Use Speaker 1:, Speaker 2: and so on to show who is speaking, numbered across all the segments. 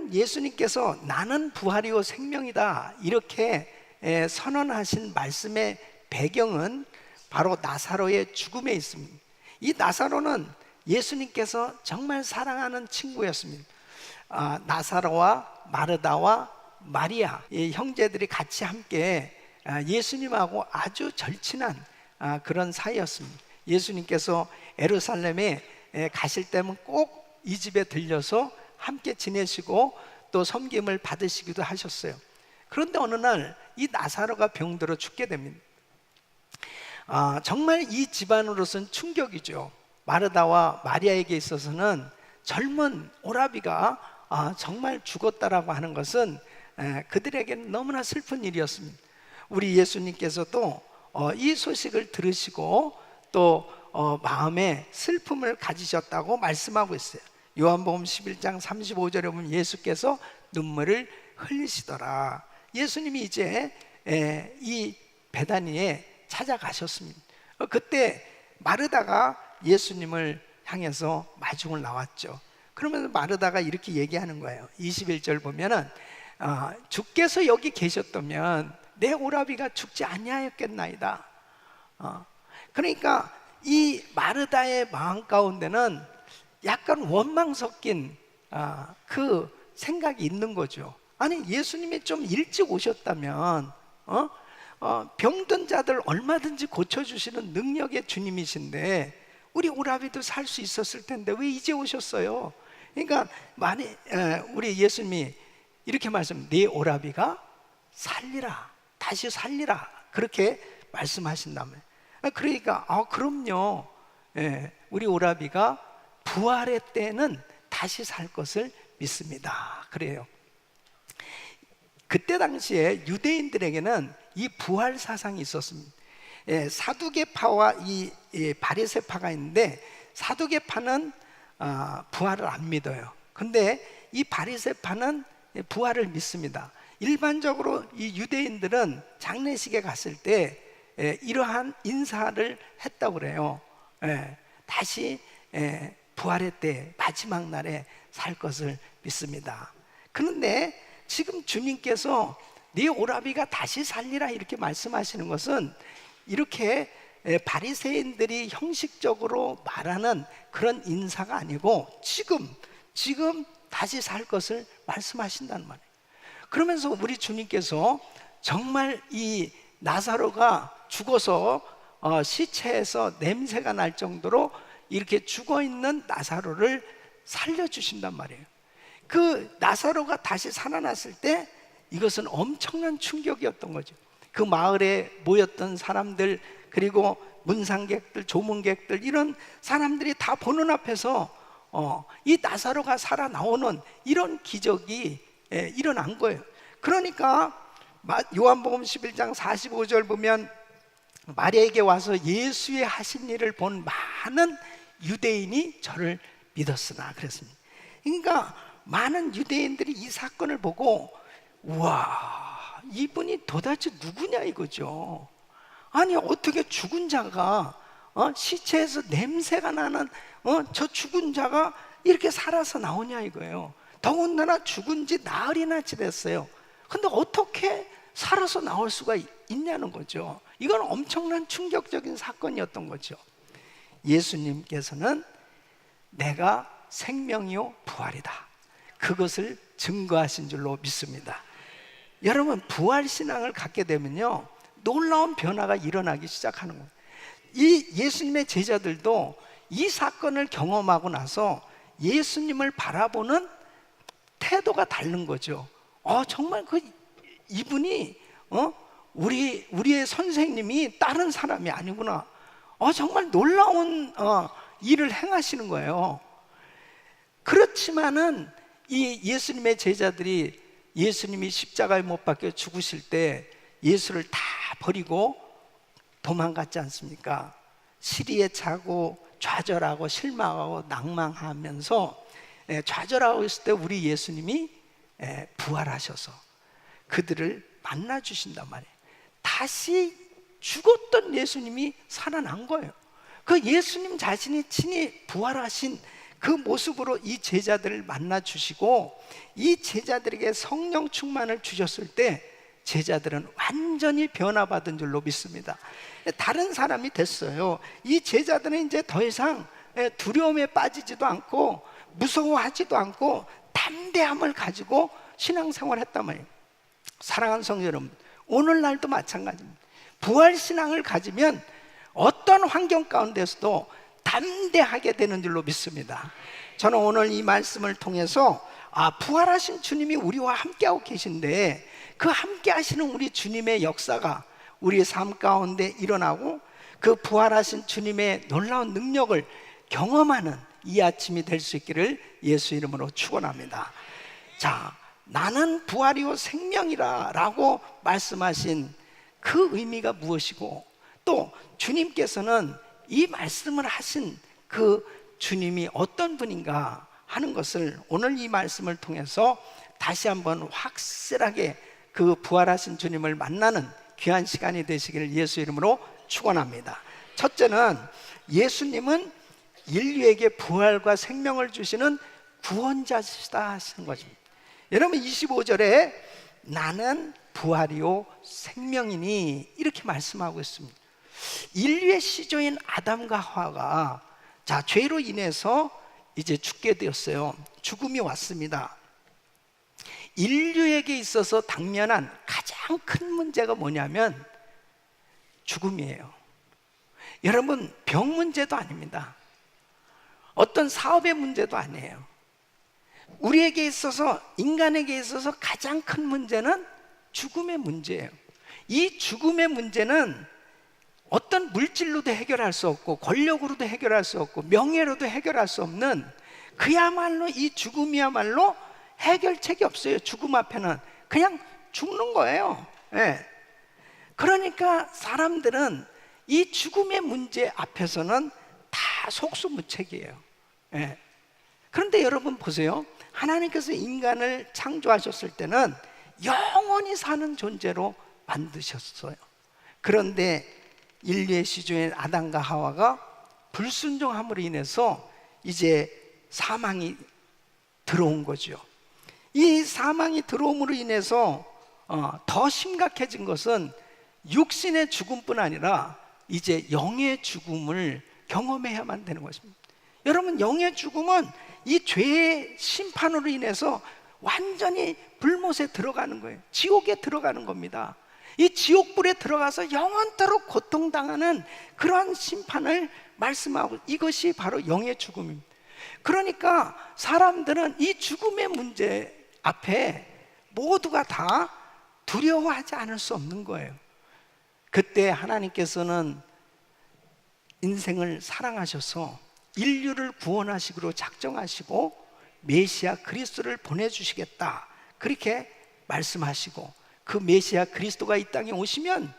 Speaker 1: 여러분, 예수님께서 나는 부활이요 생명이다 이렇게 선언하신 말씀의 배경은 바로 나사로의 죽음에 있습니다. 이 나사로는 예수님께서 정말 사랑하는 친구였습니다. 나사로와 마르다와 마리아, 이 형제들이 같이 함께 예수님하고 아주 절친한 그런 사이였습니다. 예수님께서 예루살렘에 가실 때면 꼭 이 집에 들려서 함께 지내시고 또 섬김을 받으시기도 하셨어요. 그런데 어느 날 이 나사로가 병들어 죽게 됩니다. 정말 이 집안으로서는 충격이죠. 마르다와 마리아에게 있어서는 젊은 오라비가 정말 죽었다라고 하는 것은 그들에게는 너무나 슬픈 일이었습니다. 우리 예수님께서도 이 소식을 들으시고 또 마음에 슬픔을 가지셨다고 말씀하고 있어요. 요한복음 11장 35절에 보면 예수께서 눈물을 흘리시더라. 예수님이 이제 이 베다니에 찾아가셨습니다. 그때 마르다가 예수님을 향해서 마중을 나왔죠. 그러면서 마르다가 이렇게 얘기하는 거예요. 21절 보면은 주께서 여기 계셨다면 내 오라비가 죽지 아니하였겠나이다. 그러니까 이 마르다의 마음 가운데는 약간 원망 섞인 그 생각이 있는 거죠. 아니, 예수님이 좀 일찍 오셨다면 병든 자들 얼마든지 고쳐주시는 능력의 주님이신데 우리 오라비도 살 수 있었을 텐데 왜 이제 오셨어요? 그러니까 우리 예수님이 이렇게 네 오라비가 살리라, 다시 살리라 그렇게 말씀하신다면, 그러니까 그럼요, 우리 오라비가 부활의 때는 다시 살 것을 믿습니다. 그래요. 그때 당시에 유대인들에게는 이 부활 사상이 있었습니다. 사두개파와 이 바리새파가 있는데, 사두개파는 부활을 안 믿어요. 근데 이 바리새파는 부활을 믿습니다. 일반적으로 이 유대인들은 장례식에 갔을 때 이러한 인사를 했다고 그래요. 다시 부활의 때 마지막 날에 살 것을 믿습니다. 그런데 지금 주님께서 네 오라비가 다시 살리라 이렇게 말씀하시는 것은 이렇게 바리새인들이 형식적으로 말하는 그런 인사가 아니고 지금 다시 살 것을 말씀하신다는 말이에요. 그러면서 우리 주님께서 정말 이 나사로가 죽어서 시체에서 냄새가 날 정도로 이렇게 죽어있는 나사로를 살려주신단 말이에요. 그 나사로가 다시 살아났을 때 이것은 엄청난 충격이었던 거죠. 그 마을에 모였던 사람들, 그리고 문상객들, 조문객들, 이런 사람들이 다 보는 앞에서 이 나사로가 살아나오는 이런 기적이 일어난 거예요. 그러니까 요한복음 11장 45절 보면 마리아에게 와서 예수의 하신 일을 본 많은 유대인이 저를 믿었으나 그랬습니다. 그러니까 많은 유대인들이 이 사건을 보고 우와, 이분이 도대체 누구냐 이거죠. 아니, 어떻게 죽은 자가 시체에서 냄새가 나는 저 죽은 자가 이렇게 살아서 나오냐 이거예요. 더군다나 죽은 지 나흘이나 지났어요. 근데 어떻게 살아서 나올 수가 있냐는 거죠. 이건 엄청난 충격적인 사건이었던 거죠. 예수님께서는 내가 생명이요 부활이다, 그것을 증거하신 줄로 믿습니다. 여러분, 부활신앙을 갖게 되면요 놀라운 변화가 일어나기 시작하는 거예요. 이 예수님의 제자들도 이 사건을 경험하고 나서 예수님을 바라보는 태도가 다른 거죠. 정말 이분이 우리의 선생님이 다른 사람이 아니구나. 정말 놀라운 일을 행하시는 거예요. 그렇지만은 이 예수님의 제자들이 예수님이 십자가에 못 박혀 죽으실 때 예수를 다 버리고 도망갔지 않습니까? 시리에 차고 좌절하고 실망하고 낭망하면서 좌절하고 있을 때 우리 예수님이 부활하셔서 그들을 만나 주신단 말이에요. 다시 죽었던 예수님이 살아난 거예요. 그 예수님 자신이 친히 부활하신 그 모습으로 이 제자들을 만나 주시고 이 제자들에게 성령 충만을 주셨을 때 제자들은 완전히 변화받은 줄로 믿습니다. 다른 사람이 됐어요. 이 제자들은 이제 더 이상 두려움에 빠지지도 않고 무서워하지도 않고 담대함을 가지고 신앙생활을 했단 말이에요. 사랑하는 성도 여러분, 오늘날도 마찬가지입니다. 부활신앙을 가지면 어떤 환경 가운데서도 담대하게 되는 줄로 믿습니다. 저는 오늘 이 말씀을 통해서 부활하신 주님이 우리와 함께하고 계신데 그 함께하시는 우리 주님의 역사가 우리의 삶 가운데 일어나고 그 부활하신 주님의 놀라운 능력을 경험하는 이 아침이 될 수 있기를 예수 이름으로 축원합니다. 자, 나는 부활이요 생명이라 라고 말씀하신 그 의미가 무엇이고 또 주님께서는 이 말씀을 하신 그 주님이 어떤 분인가 하는 것을 오늘 이 말씀을 통해서 다시 한번 확실하게 그 부활하신 주님을 만나는 귀한 시간이 되시기를 예수 이름으로 축원합니다. 첫째는 예수님은 인류에게 부활과 생명을 주시는 구원자시다 하시는 것입니다. 여러분 25절에 나는 부활이요 생명이니 이렇게 말씀하고 있습니다. 인류의 시조인 아담과 하와가 죄로 인해서 이제 죽게 되었어요. 죽음이 왔습니다. 인류에게 있어서 당면한 가장 큰 문제가 뭐냐면 죽음이에요. 여러분 병 문제도 아닙니다. 어떤 사업의 문제도 아니에요. 우리에게 있어서 인간에게 있어서 가장 큰 문제는 죽음의 문제예요. 이 죽음의 문제는 어떤 물질로도 해결할 수 없고 권력으로도 해결할 수 없고 명예로도 해결할 수 없는 그야말로 이 죽음이야말로 해결책이 없어요. 죽음 앞에는 그냥 죽는 거예요. 네. 그러니까 사람들은 이 죽음의 문제 앞에서는 다 속수무책이에요. 네. 그런데 여러분 보세요. 하나님께서 인간을 창조하셨을 때는 영원히 사는 존재로 만드셨어요. 그런데 인류의 시조인 아담과 하와가 불순종함으로 인해서 이제 사망이 들어온 거죠. 이 사망이 들어옴으로 인해서 더 심각해진 것은 육신의 죽음뿐 아니라 이제 영의 죽음을 경험해야만 되는 것입니다. 여러분 영의 죽음은 이 죄의 심판으로 인해서 완전히 불못에 들어가는 거예요. 지옥에 들어가는 겁니다. 이 지옥불에 들어가서 영원토록 고통당하는 그러한 심판을 말씀하고 이것이 바로 영의 죽음입니다. 그러니까 사람들은 이 죽음의 문제 앞에 모두가 다 두려워하지 않을 수 없는 거예요. 그때 하나님께서는 인생을 사랑하셔서 인류를 구원하시기로 작정하시고 메시아 그리스도를 보내주시겠다 그렇게 말씀하시고 그 메시아 그리스도가 이 땅에 오시면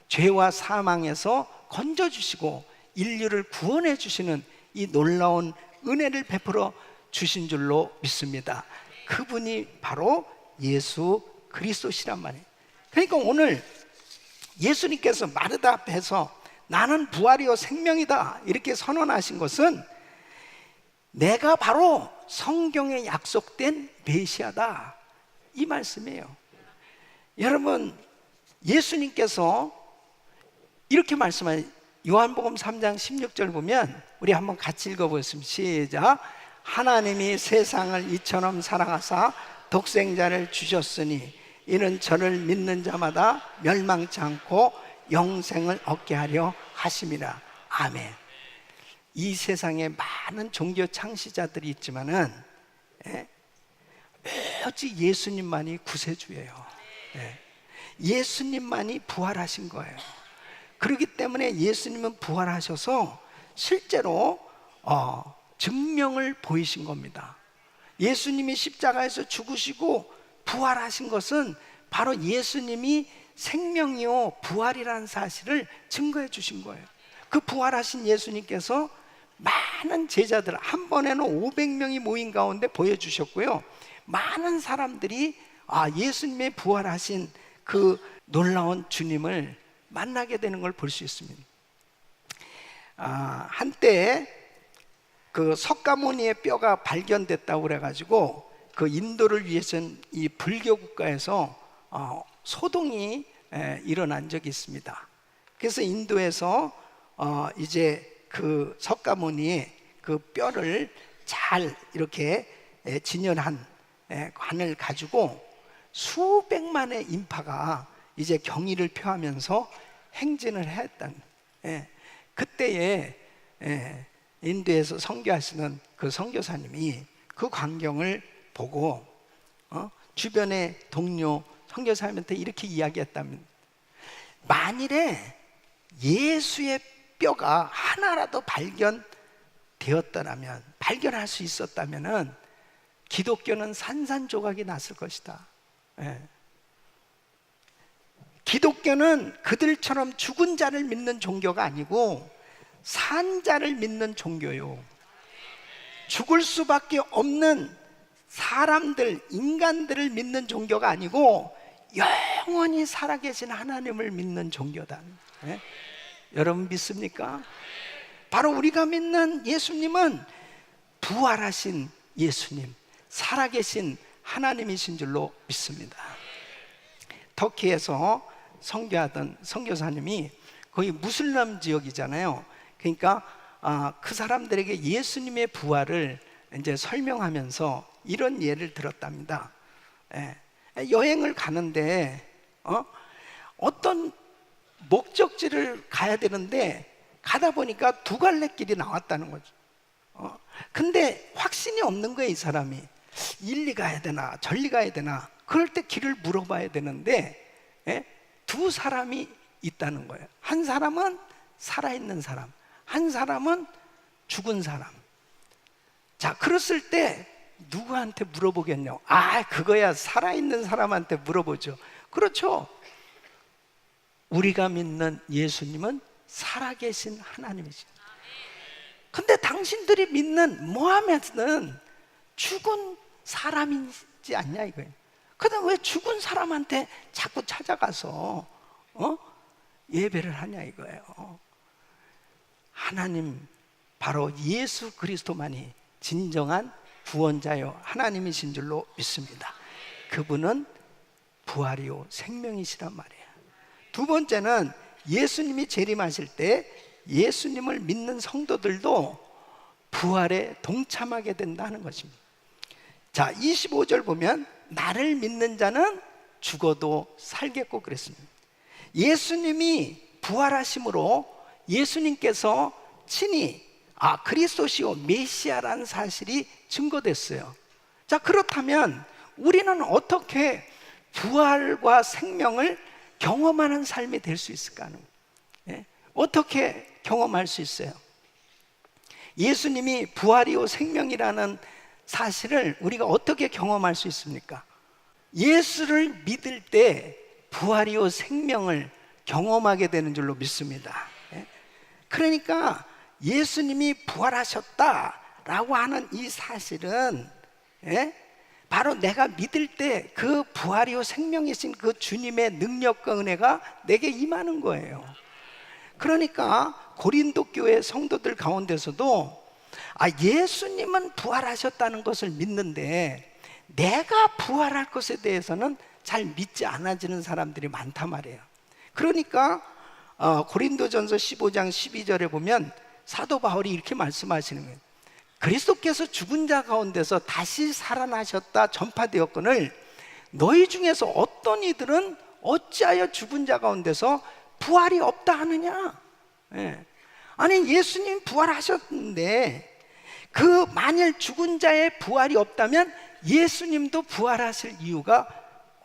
Speaker 1: 죄와 사망에서 건져주시고 인류를 구원해 주시는 이 놀라운 은혜를 베풀어 주신 줄로 믿습니다. 그분이 바로 예수 그리스도시란 말이에요. 그러니까 오늘 예수님께서 마르다 앞에서 나는 부활이요 생명이다 이렇게 선언하신 것은 내가 바로 성경에 약속된 메시아다 이 말씀이에요. 여러분 예수님께서 이렇게 말씀하신 요한복음 3장 16절 보면 우리 한번 같이 읽어보겠습니다. 시작. 하나님이 세상을 이처럼 사랑하사 독생자를 주셨으니 이는 저를 믿는 자마다 멸망치 않고 영생을 얻게 하려 하심이라. 아멘. 이 세상에 많은 종교 창시자들이 있지만은 오직 예수님만이 구세주예요. 예수님만이 부활하신 거예요. 그렇기 때문에 예수님은 부활하셔서 실제로 증명을 보이신 겁니다. 예수님이 십자가에서 죽으시고 부활하신 것은 바로 예수님이 생명이요 부활이라는 사실을 증거해 주신 거예요. 그 부활하신 예수님께서 많은 제자들 한 번에는 500명이 모인 가운데 보여주셨고요. 많은 사람들이 예수님의 부활하신 그 놀라운 주님을 만나게 되는 걸 볼 수 있습니다. 한때 그 석가모니의 뼈가 발견됐다고 그래가지고 그 인도를 위해서는 이 불교 국가에서 소동이 일어난 적이 있습니다. 그래서 인도에서 이제 그 석가모니의 그 뼈를 잘 이렇게 진열한 관을 가지고 수백만의 인파가 이제 경의를 표하면서 행진을 했던, 그때에 인도에서 선교하시는 그 선교사님이 그 광경을 보고 주변의 동료 선교사님한테 이렇게 이야기했다면, 만일에 예수의 뼈가 하나라도 발견되었더라면, 발견할 수 있었다면은 기독교는 산산조각이 났을 것이다. 기독교는 그들처럼 죽은 자를 믿는 종교가 아니고 산 자를 믿는 종교요. 죽을 수밖에 없는 사람들, 인간들을 믿는 종교가 아니고 영원히 살아계신 하나님을 믿는 종교다. 여러분 믿습니까? 바로 우리가 믿는 예수님은 부활하신 예수님, 살아계신 하나님이신 줄로 믿습니다. 터키에서 선교하던 선교사님이 거의 무슬림 지역이잖아요. 그러니까 그 사람들에게 예수님의 부활을 이제 설명하면서 이런 예를 들었답니다. 여행을 가는데 어떤 목적지를 가야 되는데 가다 보니까 두 갈래 길이 나왔다는 거죠. 근데 확신이 없는 거예요. 이 사람이 일리 가야 되나 절리 가야 되나. 그럴 때 길을 물어봐야 되는데 두 사람이 있다는 거예요. 한 사람은 살아있는 사람, 한 사람은 죽은 사람. 자, 그랬을 때 누구한테 물어보겠냐고. 그거야 살아있는 사람한테 물어보죠. 그렇죠. 우리가 믿는 예수님은 살아계신 하나님이시죠. 근데 당신들이 믿는 모하메드는 죽은 사람이지 않냐 이거예요. 근데 왜 죽은 사람한테 자꾸 찾아가서 예배를 하냐 이거예요. 하나님, 바로 예수 그리스도만이 진정한 구원자요 하나님이신 줄로 믿습니다. 그분은 부활이요 생명이시란 말이에요. 두 번째는 예수님이 재림하실 때 예수님을 믿는 성도들도 부활에 동참하게 된다는 것입니다. 자, 25절 보면 나를 믿는 자는 죽어도 살겠고 그랬습니다. 예수님이 부활하심으로 예수님께서 친히 그리스도시요 메시아라는 사실이 증거됐어요. 자, 그렇다면 우리는 어떻게 부활과 생명을 경험하는 삶이 될 수 있을까 하는 거예요. 어떻게 경험할 수 있어요? 예수님이 부활이요 생명이라는 사실을 우리가 어떻게 경험할 수 있습니까? 예수를 믿을 때 부활이요 생명을 경험하게 되는 줄로 믿습니다. 그러니까 예수님이 부활하셨다라고 하는 이 사실은 바로 내가 믿을 때 그 부활이요 생명이신 그 주님의 능력과 은혜가 내게 임하는 거예요. 그러니까 고린도 교회 성도들 가운데서도 예수님은 부활하셨다는 것을 믿는데 내가 부활할 것에 대해서는 잘 믿지 않아지는 사람들이 많단 말이에요. 그러니까 고린도전서 15장 12절에 보면 사도 바울이 이렇게 말씀하시는 거예요. 그리스도께서 죽은 자 가운데서 다시 살아나셨다 전파되었거늘 너희 중에서 어떤 이들은 어찌하여 죽은 자 가운데서 부활이 없다 하느냐. 아니, 예수님 부활하셨는데 그 만일 죽은 자의 부활이 없다면 예수님도 부활하실 이유가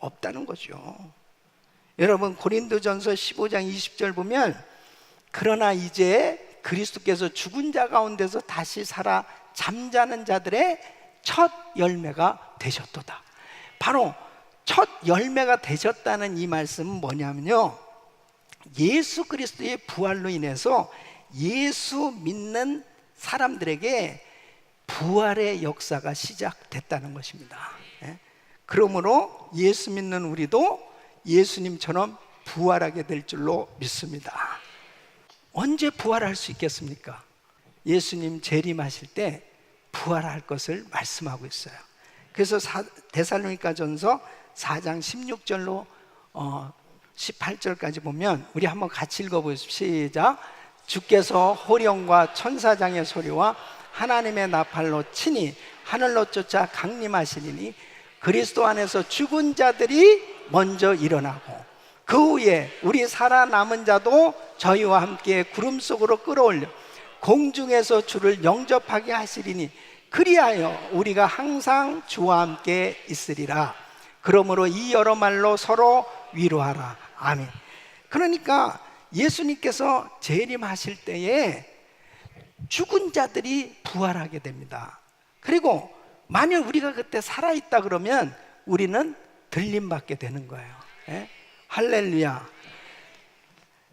Speaker 1: 없다는 거죠. 여러분, 고린도전서 15장 20절 보면 그러나 이제 그리스도께서 죽은 자 가운데서 다시 살아 잠자는 자들의 첫 열매가 되셨도다. 바로 첫 열매가 되셨다는 이 말씀은 뭐냐면요, 예수 그리스도의 부활로 인해서 예수 믿는 사람들에게 부활의 역사가 시작됐다는 것입니다. 그러므로 예수 믿는 우리도 예수님처럼 부활하게 될 줄로 믿습니다. 언제 부활할 수 있겠습니까? 예수님 재림하실 때 부활할 것을 말씀하고 있어요. 그래서 데살로니가전서 4장 16절로 18절까지 보면 우리 한번 같이 읽어보십시오. 시작. 주께서 호령과 천사장의 소리와 하나님의 나팔로 친히 하늘로 쫓아 강림하시리니 그리스도 안에서 죽은 자들이 먼저 일어나고 그 후에 우리 살아남은 자도 저희와 함께 구름 속으로 끌어올려 공중에서 주를 영접하게 하시리니 그리하여 우리가 항상 주와 함께 있으리라. 그러므로 이 여러 말로 서로 위로하라. 아멘. 그러니까 예수님께서 재림하실 때에 죽은 자들이 부활하게 됩니다. 그리고 만일 우리가 그때 살아있다 그러면 우리는 들림받게 되는 거예요. 예? 할렐루야.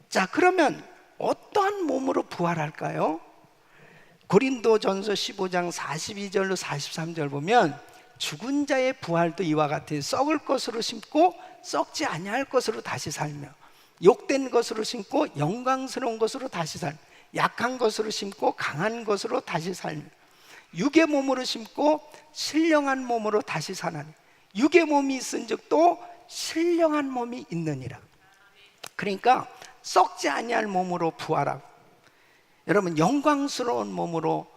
Speaker 1: 자, 그러면 어떠한 몸으로 부활할까요? 고린도전서 15장 42절로 43절 보면 죽은 자의 부활도 이와 같이 썩을 것으로 심고 썩지 아니할 것으로 다시 살며 욕된 것으로 심고 영광스러운 것으로 다시 살며 약한 것으로 심고 강한 것으로 다시 살며 육의 몸으로 심고 신령한 몸으로 다시 사나니 육의 몸이 있은즉 또 신령한 몸이 있느니라. 그러니까 썩지 아니할 몸으로 부활하고 여러분 영광스러운 몸으로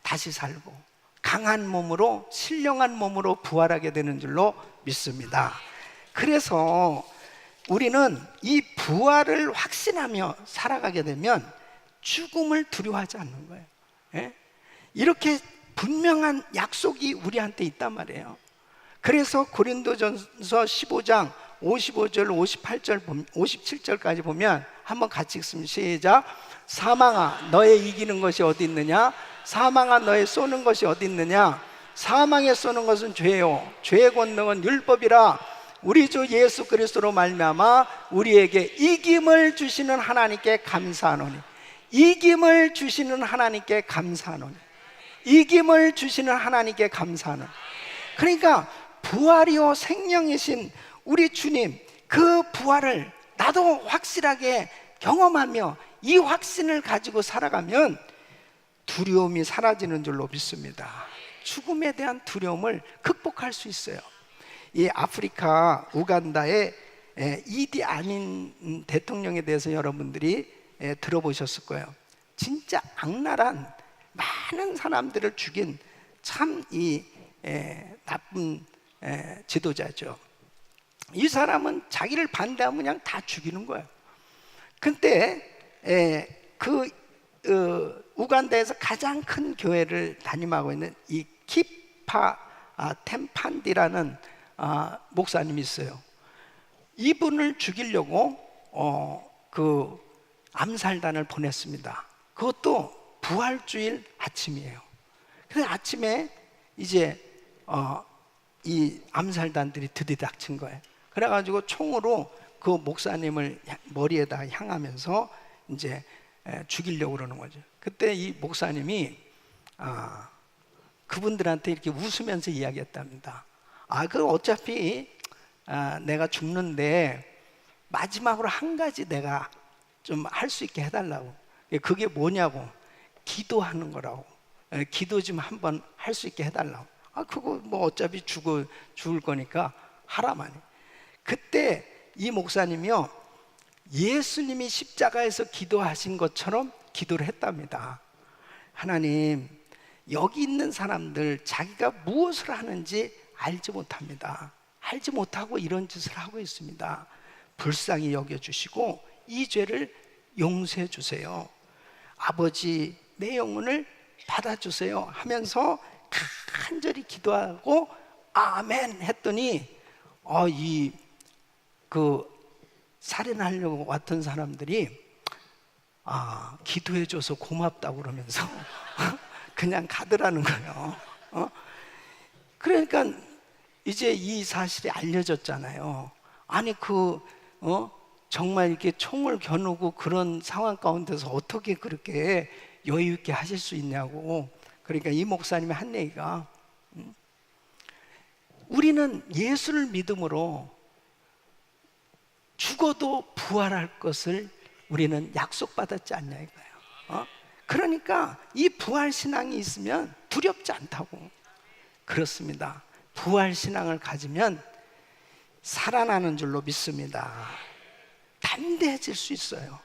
Speaker 1: 다시 살고 강한 몸으로 신령한 몸으로 부활하게 되는 줄로 믿습니다. 그래서 우리는 이 부활을 확신하며 살아가게 되면 죽음을 두려워하지 않는 거예요. 예? 이렇게 분명한 약속이 우리한테 있단 말이에요. 그래서 고린도전서 15장 55절, 58절, 57절까지 보면 한번 같이 읽습니다. 시작. 사망아 너의 이기는 것이 어디 있느냐? 사망아 너의 쏘는 것이 어디 있느냐? 사망에 쏘는 것은 죄요 죄의 권능은 율법이라. 우리 주 예수 그리스도로 말미암아 우리에게 이김을 주시는 하나님께 감사하노니 이김을 주시는 하나님께 감사하노니 이김을 주시는 하나님께 감사하노니. 그러니까 부활이요 생명이신 우리 주님 그 부활을 나도 확실하게 경험하며 이 확신을 가지고 살아가면 두려움이 사라지는 줄로 믿습니다. 죽음에 대한 두려움을 극복할 수 있어요. 이 아프리카 우간다의 이디 아민 대통령에 대해서 여러분들이 들어보셨을 거예요. 진짜 악랄한 많은 사람들을 죽인 참 이 나쁜 지도자죠. 이 사람은 자기를 반대하면 그냥 다 죽이는 거예요. 근데 우간다에서 가장 큰 교회를 담임하고 있는 이 키파 템판디라는 목사님이 있어요. 이분을 죽이려고 그 암살단을 보냈습니다. 그것도 부활주일 아침이에요. 그래서 아침에 이제 이 암살단들이 들이닥친 거예요. 그래가지고 총으로 그 목사님을 머리에다 향하면서 이제 죽이려고 그러는 거죠. 그때 이 목사님이 그분들한테 이렇게 웃으면서 이야기했답니다. 그 어차피 내가 죽는데 마지막으로 한 가지 내가 좀 할 수 있게 해달라고. 그게 뭐냐고. 기도하는 거라고. 기도 좀 한번 할 수 있게 해달라고. 그거 뭐 어차피 죽을 거니까 하라만 해. 그때 이 목사님이요 예수님이 십자가에서 기도하신 것처럼 기도를 했답니다. 하나님, 여기 있는 사람들 자기가 무엇을 하는지 알지 못합니다. 알지 못하고 이런 짓을 하고 있습니다. 불쌍히 여겨주시고 이 죄를 용서해 주세요. 아버지, 내 영혼을 받아주세요 하면서 간절히 기도하고 아멘 했더니 살인하려고 왔던 사람들이 기도해줘서 고맙다고 그러면서 그냥 가더라는 거예요. 그러니까 이제 이 사실이 알려졌잖아요. 아니 정말 이렇게 총을 겨누고 그런 상황 가운데서 어떻게 그렇게 여유 있게 하실 수 있냐고. 그러니까 이 목사님이 한 얘기가 우리는 예수를 믿음으로 죽어도 부활할 것을 우리는 약속받았지 않냐 이거예요. 그러니까 이 부활신앙이 있으면 두렵지 않다고. 그렇습니다. 부활신앙을 가지면 살아나는 줄로 믿습니다. 담대해질 수 있어요.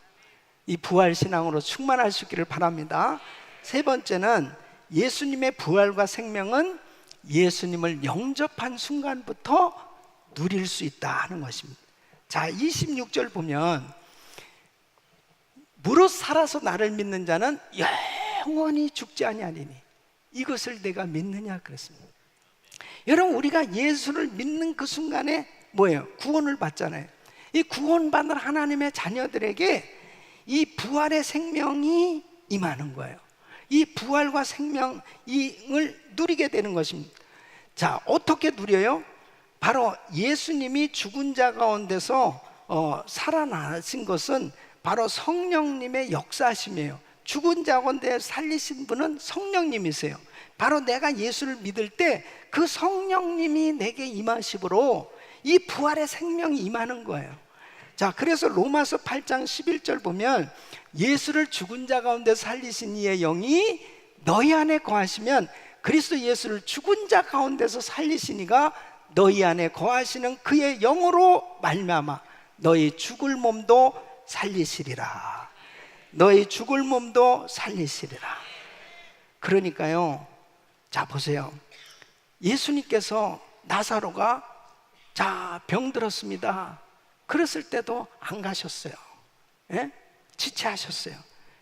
Speaker 1: 이 부활신앙으로 충만할 수 있기를 바랍니다. 세 번째는 예수님의 부활과 생명은 예수님을 영접한 순간부터 누릴 수 있다 하는 것입니다. 자, 26절 보면 무릇 살아서 나를 믿는 자는 영원히 죽지 아니하리니 이것을 내가 믿느냐 그랬습니다. 여러분, 우리가 예수를 믿는 그 순간에 뭐예요? 구원을 받잖아요. 이 구원받는 하나님의 자녀들에게 이 부활의 생명이 임하는 거예요. 이 부활과 생명을 누리게 되는 것입니다. 자, 어떻게 누려요? 바로 예수님이 죽은 자 가운데서 살아나신 것은 바로 성령님의 역사심이에요. 죽은 자 가운데 살리신 분은 성령님이세요. 바로 내가 예수를 믿을 때 그 성령님이 내게 임하심으로 이 부활의 생명이 임하는 거예요. 자, 그래서 로마서 8장 11절 보면 예수를 죽은 자 가운데 살리신 이의 영이 너희 안에 거하시면 그리스도 예수를 죽은 자 가운데서 살리신 이가 너희 안에 거하시는 그의 영으로 말미암아 너희 죽을 몸도 살리시리라. 너희 죽을 몸도 살리시리라. 그러니까요, 자 보세요. 예수님께서 나사로가 자 병들었습니다 그랬을 때도 안 가셨어요. 예? 지체하셨어요.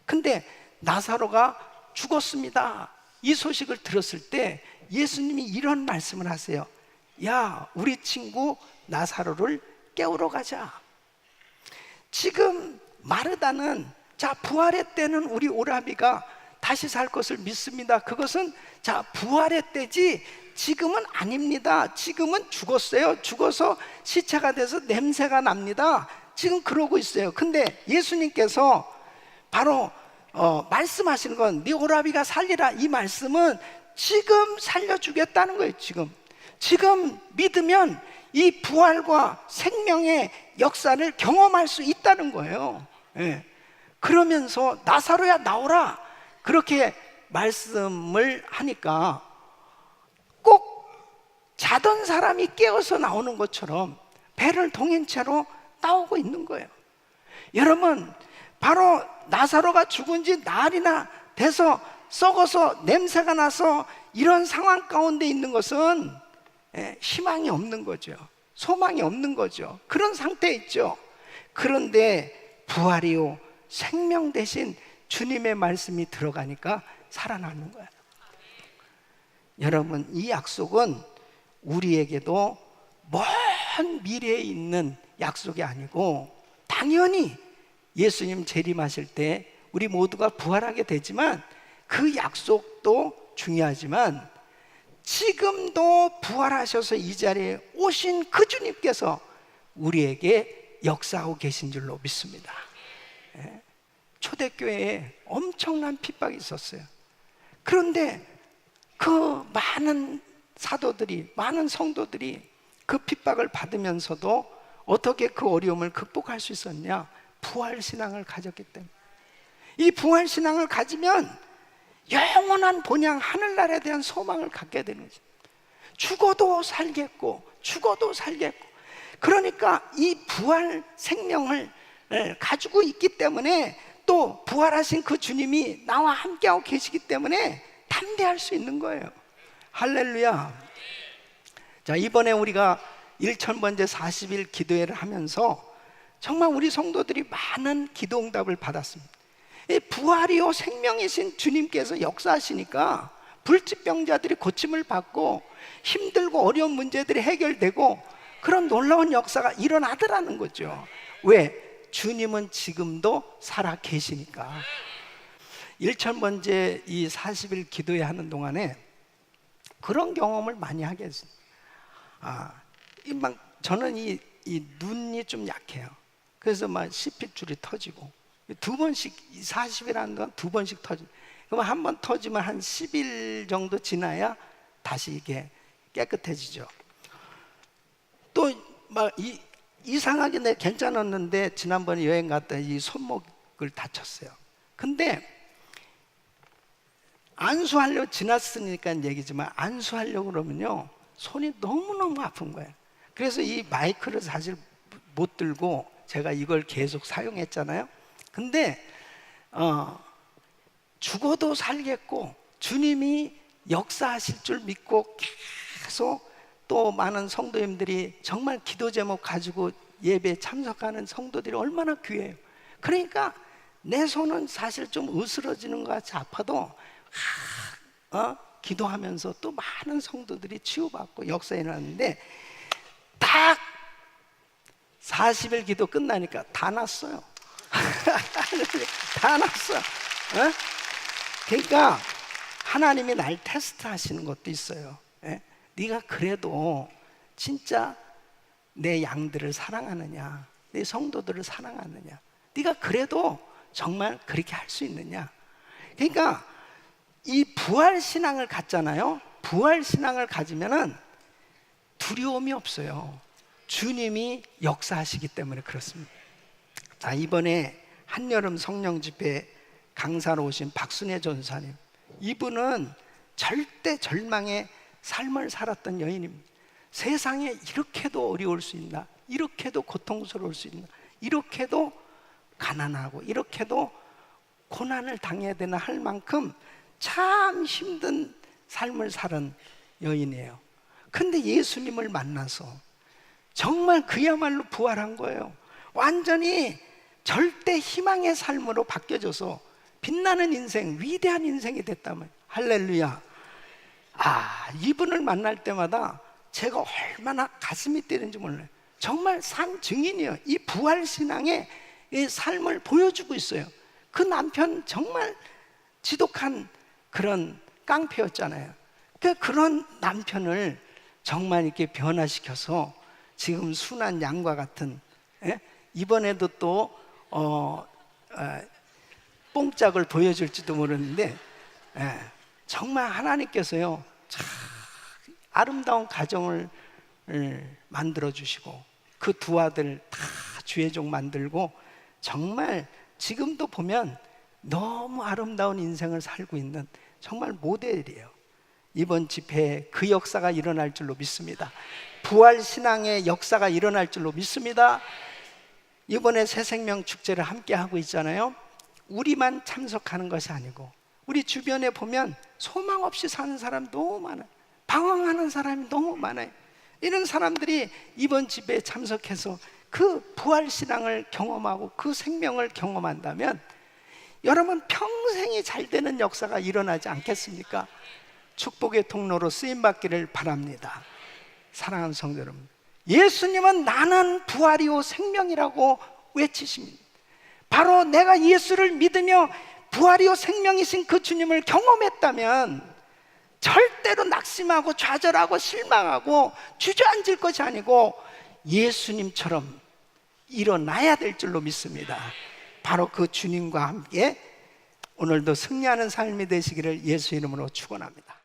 Speaker 1: 근데 나사로가 죽었습니다 이 소식을 들었을 때 예수님이 이런 말씀을 하세요. 야, 우리 친구 나사로를 깨우러 가자. 지금 마르다는 자 부활의 때는 우리 오라비가 다시 살 것을 믿습니다. 그것은 자 부활의 때지 지금은 아닙니다. 지금은 죽었어요. 죽어서 시체가 돼서 냄새가 납니다. 지금 그러고 있어요. 근데 예수님께서 바로 말씀하시는 건 네 오라비가 살리라. 이 말씀은 지금 살려주겠다는 거예요. 지금 믿으면 이 부활과 생명의 역사를 경험할 수 있다는 거예요. 예. 그러면서 나사로야 나오라 그렇게 말씀을 하니까 꼭 자던 사람이 깨어서 나오는 것처럼 배를 동인 채로 나오고 있는 거예요. 여러분, 바로 나사로가 죽은 지 날이나 돼서 썩어서 냄새가 나서 이런 상황 가운데 있는 것은 희망이 없는 거죠. 소망이 없는 거죠. 그런 상태에 있죠. 그런데 부활이요 생명 대신 주님의 말씀이 들어가니까 살아나는 거예요. 여러분, 이 약속은 우리에게도 먼 미래에 있는 약속이 아니고 당연히 예수님 재림하실 때 우리 모두가 부활하게 되지만 그 약속도 중요하지만 지금도 부활하셔서 이 자리에 오신 그 주님께서 우리에게 역사하고 계신 줄로 믿습니다. 초대교회에 엄청난 핍박이 있었어요. 그런데 그 많은 사도들이, 많은 성도들이 그 핍박을 받으면서도 어떻게 그 어려움을 극복할 수 있었냐? 부활신앙을 가졌기 때문에. 이 부활신앙을 가지면 영원한 본향 하늘나라에 대한 소망을 갖게 되는 거죠. 죽어도 살겠고 죽어도 살겠고. 그러니까 이 부활 생명을 가지고 있기 때문에 또 부활하신 그 주님이 나와 함께하고 계시기 때문에 담대할 수 있는 거예요. 할렐루야. 자, 이번에 우리가 1000번째 40일 기도회를 하면서 정말 우리 성도들이 많은 기도 응답을 받았습니다. 이 부활이요 생명이신 주님께서 역사하시니까 불치병자들이 고침을 받고 힘들고 어려운 문제들이 해결되고 그런 놀라운 역사가 일어나더라는 거죠. 왜? 주님은 지금도 살아 계시니까. 1000번째 이 40일 기도회 하는 동안에 그런 경험을 많이 하게 됐습니다. 저는 이 눈이 좀 약해요. 그래서 막 씹힐줄이 터지고 두 번씩 40이라는 건 두 번씩 터지고 그러면 한 번 터지면 한 10일 정도 지나야 다시 이게 깨끗해지죠. 또 막 이상하게 내가 괜찮았는데 지난번에 여행 갔다 이 손목을 다쳤어요. 근데 안수하려고 지났으니까 얘기지만 안수하려고 그러면요 손이 너무너무 아픈 거예요. 그래서 이 마이크를 사실 못 들고 제가 이걸 계속 사용했잖아요. 근데 죽어도 살겠고 주님이 역사하실 줄 믿고 계속 또 많은 성도님들이 정말 기도 제목 가지고 예배에 참석하는 성도들이 얼마나 귀해요. 그러니까 내 손은 사실 좀 으스러지는 것 같이 아파도 기도하면서 또 많은 성도들이 치유받고 역사 일어났는데 딱 40일 기도 끝나니까 다 났어요. 다 났어. 그러니까 하나님이 날 테스트 하시는 것도 있어요. 네가 그래도 진짜 내 양들을 사랑하느냐, 내 성도들을 사랑하느냐, 네가 그래도 정말 그렇게 할 수 있느냐. 그러니까 이 부활신앙을 갖잖아요. 부활신앙을 가지면은 두려움이 없어요. 주님이 역사하시기 때문에 그렇습니다. 자, 이번에 한여름 성령 집회 강사로 오신 박순애 전사님, 이분은 절대 절망의 삶을 살았던 여인입니다. 세상에 이렇게도 어려울 수 있나, 이렇게도 고통스러울 수 있나, 이렇게도 가난하고 이렇게도 고난을 당해야 되나 할 만큼 참 힘든 삶을 살은 여인이에요. 근데 예수님을 만나서 정말 그야말로 부활한 거예요. 완전히 절대 희망의 삶으로 바뀌어져서 빛나는 인생, 위대한 인생이 됐다면 할렐루야. 이분을 만날 때마다 제가 얼마나 가슴이 뛰는지 몰라요. 정말 산 증인이에요. 이 부활신앙의 이 삶을 보여주고 있어요. 그 남편 정말 지독한 그런 깡패였잖아요. 그런 남편을 정말 이렇게 변화시켜서 지금 순한 양과 같은, 이번에도 또 뽕짝을 보여줄지도 모르는데, 정말 하나님께서요 참 아름다운 가정을 만들어 주시고 그 두 아들 다 주의 종 만들고 정말 지금도 보면 너무 아름다운 인생을 살고 있는 정말 모델이에요. 이번 집회에 그 역사가 일어날 줄로 믿습니다. 부활신앙의 역사가 일어날 줄로 믿습니다. 이번에 새생명 축제를 함께 하고 있잖아요. 우리만 참석하는 것이 아니고 우리 주변에 보면 소망 없이 사는 사람 너무 많아요. 방황하는 사람이 너무 많아요. 이런 사람들이 이번 집회에 참석해서 그 부활신앙을 경험하고 그 생명을 경험한다면 여러분 평생이 잘 되는 역사가 일어나지 않겠습니까? 축복의 통로로 쓰임받기를 바랍니다. 사랑하는 성도 여러분, 예수님은 나는 부활이요 생명이라고 외치십니다. 바로 내가 예수를 믿으며 부활이요 생명이신 그 주님을 경험했다면 절대로 낙심하고 좌절하고 실망하고 주저앉을 것이 아니고 예수님처럼 일어나야 될 줄로 믿습니다. 바로 그 주님과 함께 오늘도 승리하는 삶이 되시기를 예수 이름으로 축원합니다.